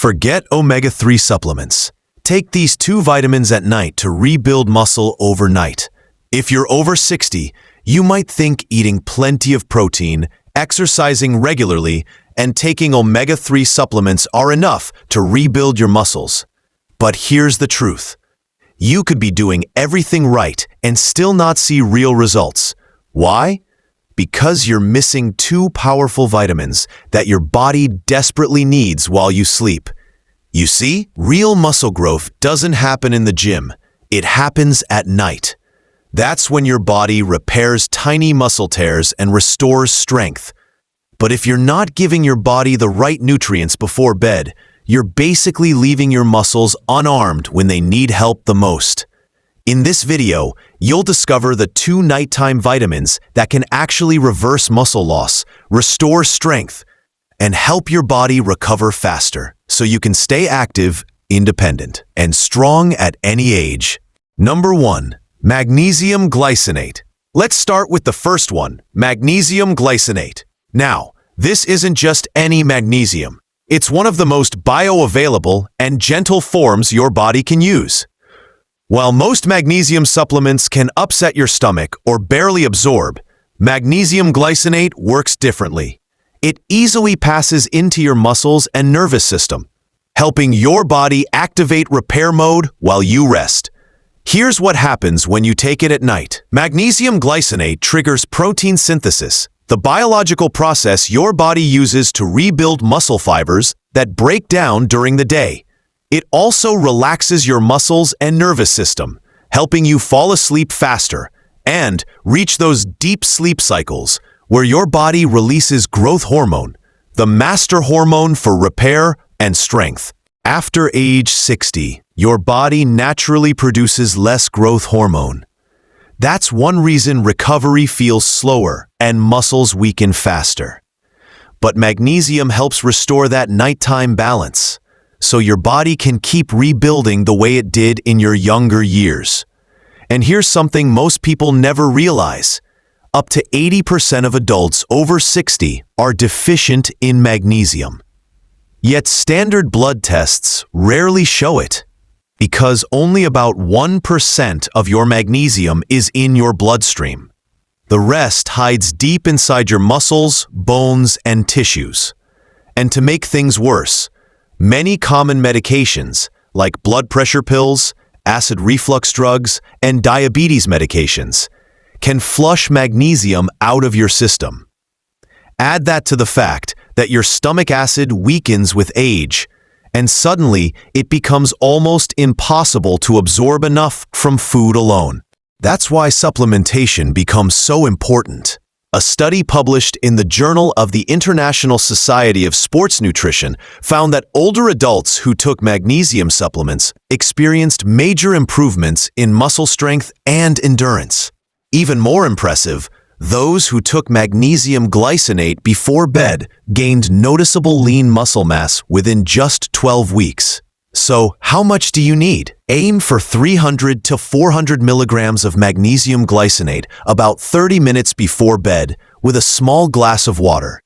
Forget omega-3 supplements. Take these two vitamins at night to rebuild muscle overnight. If you're over 60, you might think eating plenty of protein, exercising regularly, and taking omega-3 supplements are enough to rebuild your muscles. But here's the truth. You could be doing everything right and still not see real results. Why? Because you're missing two powerful vitamins that your body desperately needs while you sleep. You see, real muscle growth doesn't happen in the gym. It happens at night. That's when your body repairs tiny muscle tears and restores strength. But if you're not giving your body the right nutrients before bed, you're basically leaving your muscles unarmed when they need help the most. In this video, you'll discover the two nighttime vitamins that can actually reverse muscle loss, restore strength, and help your body recover faster so you can stay active, independent, and strong at any age. Number 1. Magnesium glycinate. Let's start with the first one, magnesium glycinate. Now, this isn't just any magnesium. It's one of the most bioavailable and gentle forms your body can use. While most magnesium supplements can upset your stomach or barely absorb, magnesium glycinate works differently. It easily passes into your muscles and nervous system, helping your body activate repair mode while you rest. Here's what happens when you take it at night. Magnesium glycinate triggers protein synthesis, the biological process your body uses to rebuild muscle fibers that break down during the day. It also relaxes your muscles and nervous system, helping you fall asleep faster and reach those deep sleep cycles where your body releases growth hormone, the master hormone for repair and strength. After age 60, your body naturally produces less growth hormone. That's one reason recovery feels slower and muscles weaken faster. But magnesium helps restore that nighttime balance, so your body can keep rebuilding the way it did in your younger years. And here's something most people never realize. Up to 80% of adults over 60 are deficient in magnesium. Yet standard blood tests rarely show it, because only about 1% of your magnesium is in your bloodstream. The rest hides deep inside your muscles, bones, and tissues. And to make things worse, many common medications, like blood pressure pills, acid reflux drugs, and diabetes medications, can flush magnesium out of your system. Add that to the fact that your stomach acid weakens with age, and suddenly it becomes almost impossible to absorb enough from food alone. That's why supplementation becomes so important. A study published in the Journal of the International Society of Sports Nutrition found that older adults who took magnesium supplements experienced major improvements in muscle strength and endurance. Even more impressive, those who took magnesium glycinate before bed gained noticeable lean muscle mass within just 12 weeks. So, how much do you need? Aim for 300 to 400 milligrams of magnesium glycinate about 30 minutes before bed with a small glass of water.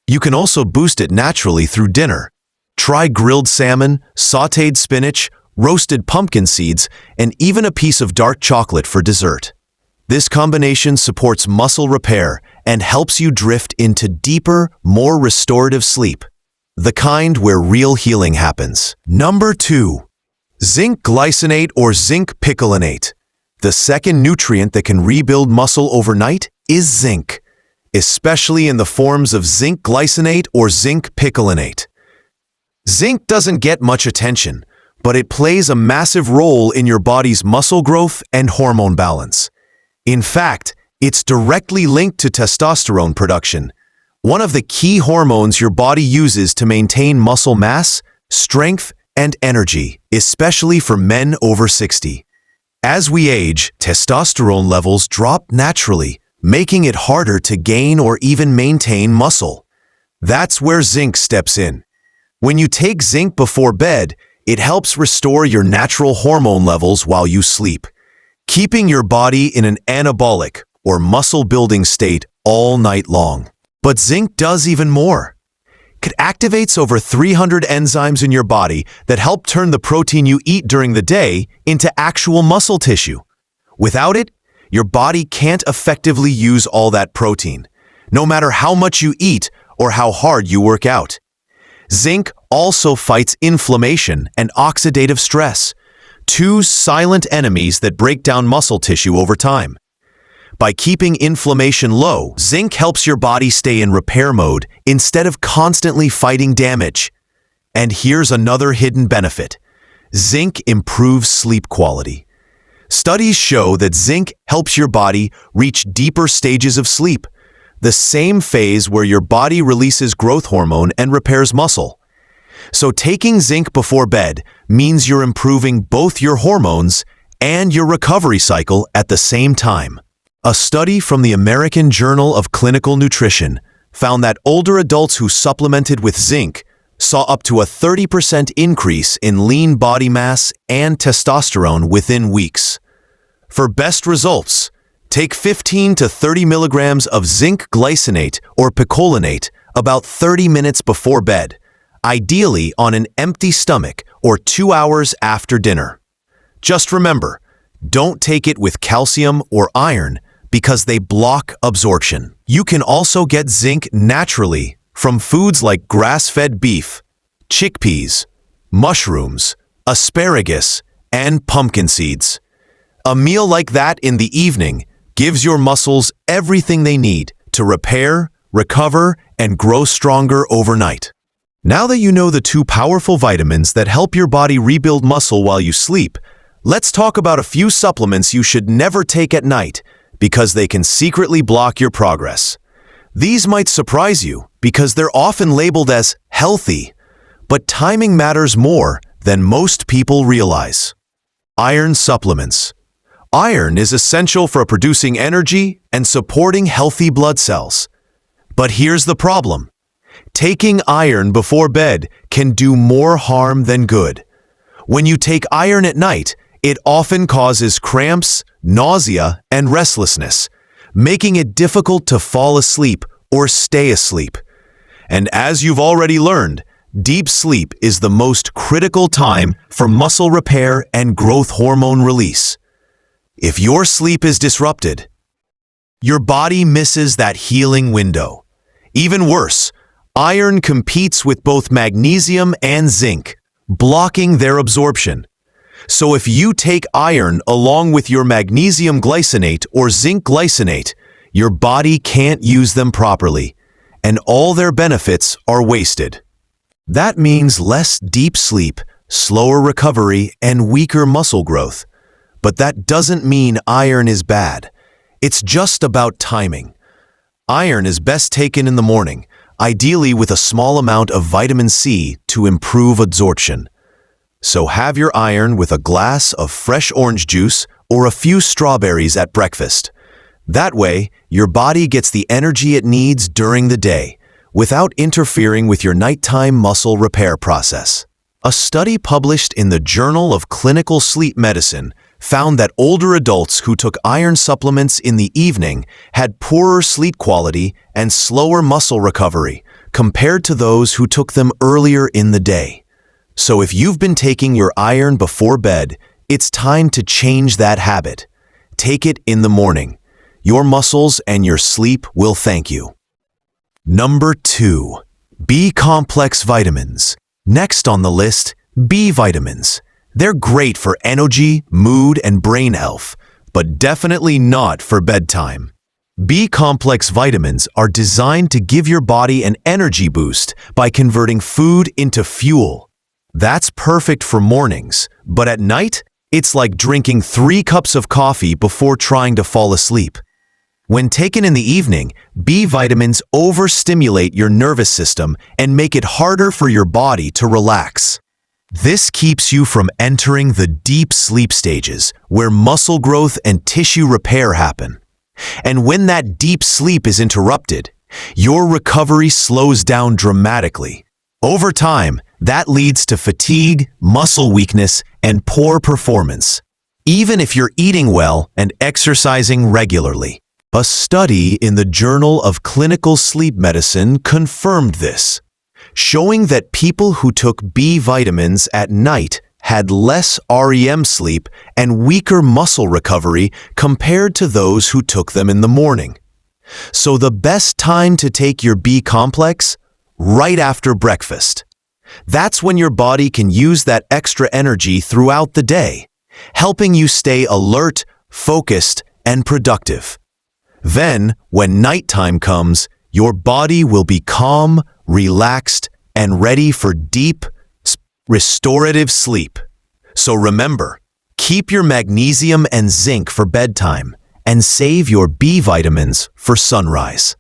You can also boost it naturally through dinner. Try grilled salmon, sautéed spinach, roasted pumpkin seeds, and even a piece of dark chocolate for dessert. This combination supports muscle repair and helps you drift into deeper, more restorative sleep. The kind where real healing happens. Number 2. Zinc glycinate or zinc picolinate. The second nutrient that can rebuild muscle overnight is zinc, especially in the forms of zinc glycinate or zinc picolinate. Zinc doesn't get much attention, but it plays a massive role in your body's muscle growth and hormone balance. In fact, it's directly linked to testosterone production, one of the key hormones your body uses to maintain muscle mass, strength, and energy, especially for men over 60. As we age, testosterone levels drop naturally, making it harder to gain or even maintain muscle. That's where zinc steps in. When you take zinc before bed, it helps restore your natural hormone levels while you sleep, keeping your body in an anabolic or muscle-building state all night long. But zinc does even more. It activates over 300 enzymes in your body that help turn the protein you eat during the day into actual muscle tissue. Without it, your body can't effectively use all that protein, no matter how much you eat or how hard you work out. Zinc also fights inflammation and oxidative stress, two silent enemies that break down muscle tissue over time. By keeping inflammation low, zinc helps your body stay in repair mode instead of constantly fighting damage. And here's another hidden benefit. Zinc improves sleep quality. Studies show that zinc helps your body reach deeper stages of sleep, the same phase where your body releases growth hormone and repairs muscle. So taking zinc before bed means you're improving both your hormones and your recovery cycle at the same time. A study from the American Journal of Clinical Nutrition found that older adults who supplemented with zinc saw up to a 30% increase in lean body mass and testosterone within weeks. For best results, take 15 to 30 milligrams of zinc glycinate or picolinate about 30 minutes before bed, ideally on an empty stomach or 2 hours after dinner. Just remember, don't take it with calcium or iron because they block absorption. You can also get zinc naturally from foods like grass-fed beef, chickpeas, mushrooms, asparagus, and pumpkin seeds. A meal like that in the evening gives your muscles everything they need to repair, recover, and grow stronger overnight. Now that you know the two powerful vitamins that help your body rebuild muscle while you sleep, let's talk about a few supplements you should never take at night because they can secretly block your progress. These might surprise you because they're often labeled as healthy, but timing matters more than most people realize. Iron supplements. Iron is essential for producing energy and supporting healthy blood cells. But here's the problem. Taking iron before bed can do more harm than good. When you take iron at night, it often causes cramps, nausea, and restlessness, making it difficult to fall asleep or stay asleep. And as you've already learned, deep sleep is the most critical time for muscle repair and growth hormone release. If your sleep is disrupted, your body misses that healing window. Even worse, iron competes with both magnesium and zinc, blocking their absorption. So if you take iron along with your magnesium glycinate or zinc glycinate, your body can't use them properly, and all their benefits are wasted. That means less deep sleep, slower recovery, and weaker muscle growth. But that doesn't mean iron is bad. It's just about timing. Iron is best taken in the morning, ideally with a small amount of vitamin C to improve absorption. So have your iron with a glass of fresh orange juice or a few strawberries at breakfast. That way, your body gets the energy it needs during the day, without interfering with your nighttime muscle repair process. A study published in the Journal of Clinical Sleep Medicine found that older adults who took iron supplements in the evening had poorer sleep quality and slower muscle recovery compared to those who took them earlier in the day. So if you've been taking your iron before bed, it's time to change that habit. Take it in the morning. Your muscles and your sleep will thank you. Number 2. B-complex vitamins. Next on the list, B vitamins. They're great for energy, mood, and brain health, but definitely not for bedtime. B-complex vitamins are designed to give your body an energy boost by converting food into fuel. That's perfect for mornings, but at night, it's like drinking 3 cups of coffee before trying to fall asleep. When taken in the evening, B vitamins overstimulate your nervous system and make it harder for your body to relax. This keeps you from entering the deep sleep stages where muscle growth and tissue repair happen. And when that deep sleep is interrupted, your recovery slows down dramatically. Over time, that leads to fatigue, muscle weakness, and poor performance, even if you're eating well and exercising regularly. A study in the Journal of Clinical Sleep Medicine confirmed this. showing that people who took B vitamins at night had less REM sleep and weaker muscle recovery compared to those who took them in the morning. So the best time to take your B complex? Right after breakfast. That's when your body can use that extra energy throughout the day, helping you stay alert, focused, and productive. Then, when nighttime comes, your body will be calm, relaxed, and ready for deep, restorative sleep. So remember, keep your magnesium and zinc for bedtime and save your B vitamins for sunrise.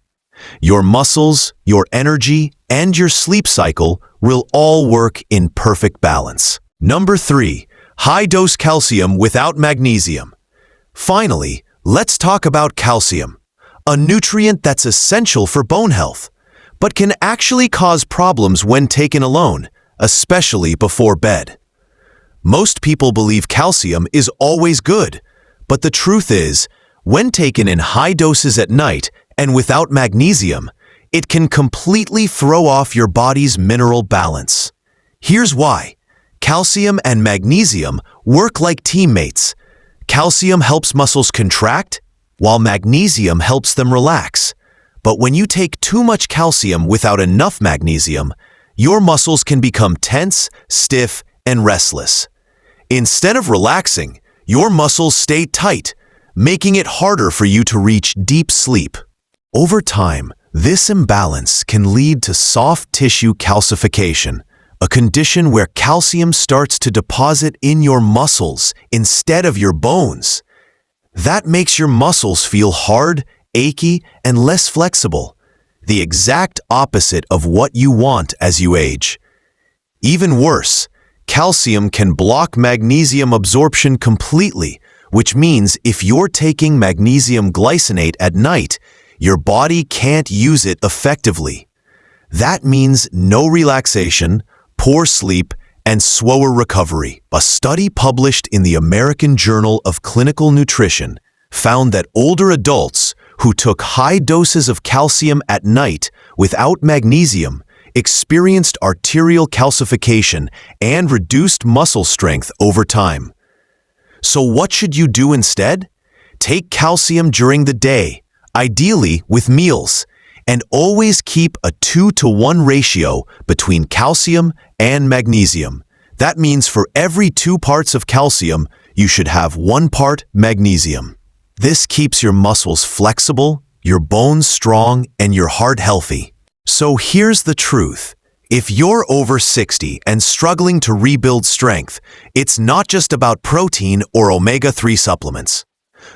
Your muscles, your energy, and your sleep cycle will all work in perfect balance. Number 3, high-dose calcium without magnesium. Finally, let's talk about calcium, a nutrient that's essential for bone health, but can actually cause problems when taken alone, especially before bed. Most people believe calcium is always good, but the truth is, when taken in high doses at night and without magnesium, it can completely throw off your body's mineral balance. Here's why. Calcium and magnesium work like teammates. Calcium helps muscles contract, while magnesium helps them relax. But when you take too much calcium without enough magnesium, your muscles can become tense, stiff, and restless. Instead of relaxing, your muscles stay tight, making it harder for you to reach deep sleep. Over time, this imbalance can lead to soft tissue calcification, a condition where calcium starts to deposit in your muscles instead of your bones. That makes your muscles feel hard, achy, and less flexible, the exact opposite of what you want as you age. Even worse, calcium can block magnesium absorption completely, which means if you're taking magnesium glycinate at night, your body can't use it effectively. That means no relaxation, poor sleep, and slower recovery. A study published in the American Journal of Clinical Nutrition found that older adults who took high doses of calcium at night without magnesium experienced arterial calcification and reduced muscle strength over time. So what should you do instead? Take calcium during the day, ideally with meals, and always keep a 2-to-1 ratio between calcium and magnesium. That means for every 2 parts of calcium, you should have 1 part magnesium. This keeps your muscles flexible, your bones strong, and your heart healthy. So here's the truth. If you're over 60 and struggling to rebuild strength, it's not just about protein or omega-3 supplements.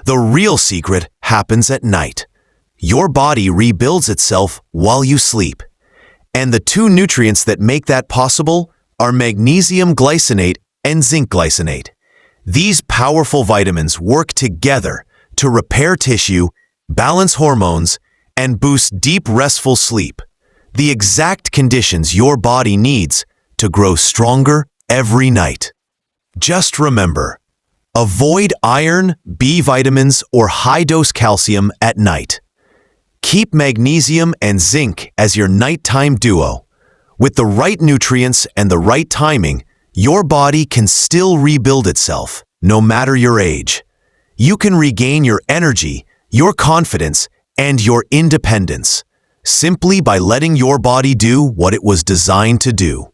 The real secret happens at night. Your body rebuilds itself while you sleep. And the 2 nutrients that make that possible are magnesium glycinate and zinc glycinate. These powerful vitamins work together to repair tissue, balance hormones, and boost deep restful sleep, the exact conditions your body needs to grow stronger every night. Just remember, avoid iron, B vitamins, or high-dose calcium at night. Keep magnesium and zinc as your nighttime duo. With the right nutrients and the right timing, your body can still rebuild itself, no matter your age. You can regain your energy, your confidence, and your independence, simply by letting your body do what it was designed to do.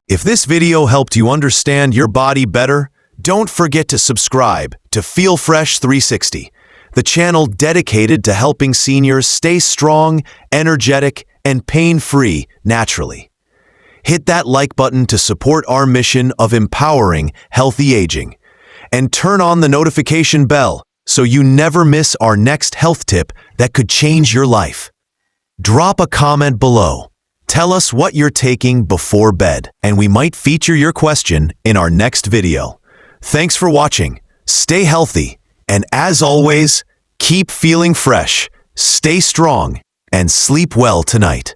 If this video helped you understand your body better, don't forget to subscribe to Feel Fresh 360, the channel dedicated to helping seniors stay strong, energetic, and pain-free naturally. Hit that like button to support our mission of empowering healthy aging, and turn on the notification bell so you never miss our next health tip that could change your life. Drop a comment below. Tell us what you're taking before bed, and we might feature your question in our next video. Thanks for watching. Stay healthy, and as always, keep feeling fresh, stay strong, and sleep well tonight.